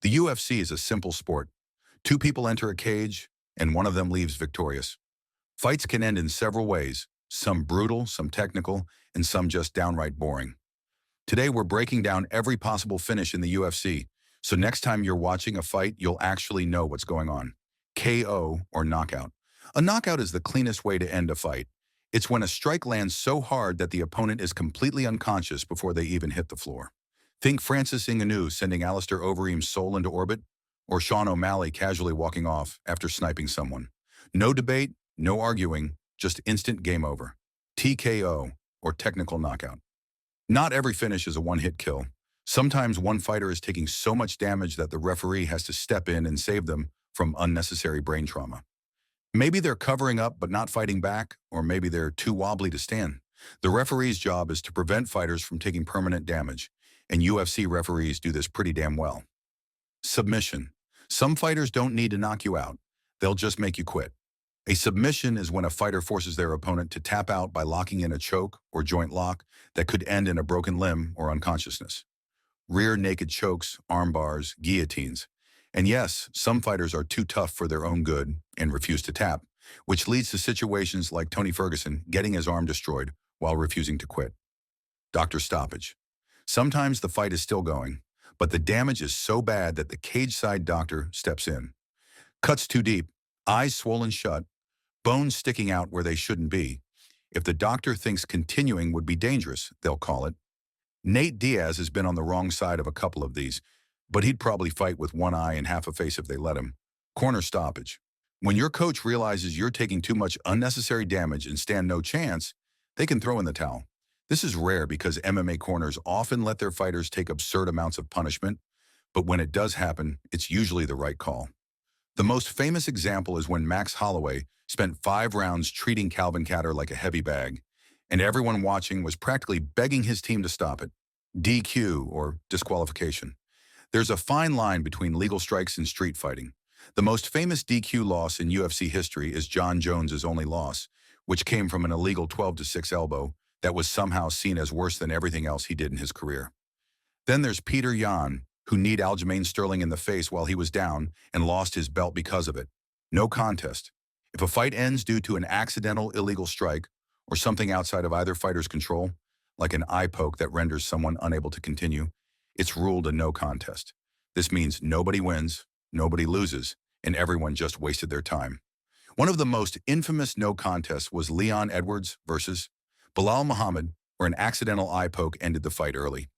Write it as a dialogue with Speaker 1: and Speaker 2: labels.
Speaker 1: The UFC is a simple sport. Two people enter a cage, and one of them leaves victorious. Fights can end in several ways, some brutal, some technical, and some just downright boring. Today, we're breaking down every possible finish in the UFC, so next time you're watching a fight, you'll actually know what's going on. KO, or knockout. A knockout is the cleanest way to end a fight. It's when a strike lands so hard that the opponent is completely unconscious before they even hit the floor. Think Francis Ngannou sending Alistair Overeem's soul into orbit, or Sean O'Malley casually walking off after sniping someone. No debate, no arguing, just instant game over. TKO, or technical knockout. Not every finish is a one-hit kill. Sometimes one fighter is taking so much damage that the referee has to step in and save them from unnecessary brain trauma. Maybe they're covering up but not fighting back, or maybe they're too wobbly to stand. The referee's job is to prevent fighters from taking permanent damage, and UFC referees do this pretty damn well. Submission. Some fighters don't need to knock you out. They'll just make you quit. A submission is when a fighter forces their opponent to tap out by locking in a choke or joint lock that could end in a broken limb or unconsciousness. Rear naked chokes, arm bars, guillotines. And yes, some fighters are too tough for their own good and refuse to tap, which leads to situations like Tony Ferguson getting his arm destroyed while refusing to quit. Doctor stoppage. Sometimes the fight is still going, but the damage is so bad that the cage-side doctor steps in. Cuts too deep, eyes swollen shut, bones sticking out where they shouldn't be. If the doctor thinks continuing would be dangerous, they'll call it. Nate Diaz has been on the wrong side of a couple of these, but he'd probably fight with one eye and half a face if they let him. Corner stoppage. When your coach realizes you're taking too much unnecessary damage and stand no chance, they can throw in the towel. This is rare because MMA corners often let their fighters take absurd amounts of punishment, but when it does happen, it's usually the right call. The most famous example is when Max Holloway spent 5 rounds treating Calvin Kattar like a heavy bag, and everyone watching was practically begging his team to stop it. DQ, or disqualification. There's a fine line between legal strikes and street fighting. The most famous DQ loss in UFC history is John Jones's only loss, which came from an illegal 12-6 elbow that was somehow seen as worse than everything else he did in his career. Then there's Peter Yan, who kneed Aljamain Sterling in the face while he was down and lost his belt because of it. No contest. If a fight ends due to an accidental illegal strike or something outside of either fighter's control, like an eye poke that renders someone unable to continue, it's ruled a no contest. This means nobody wins, nobody loses, and everyone just wasted their time. One of the most infamous no contests was Leon Edwards versus Bilal Muhammad, where an accidental eye poke ended the fight early.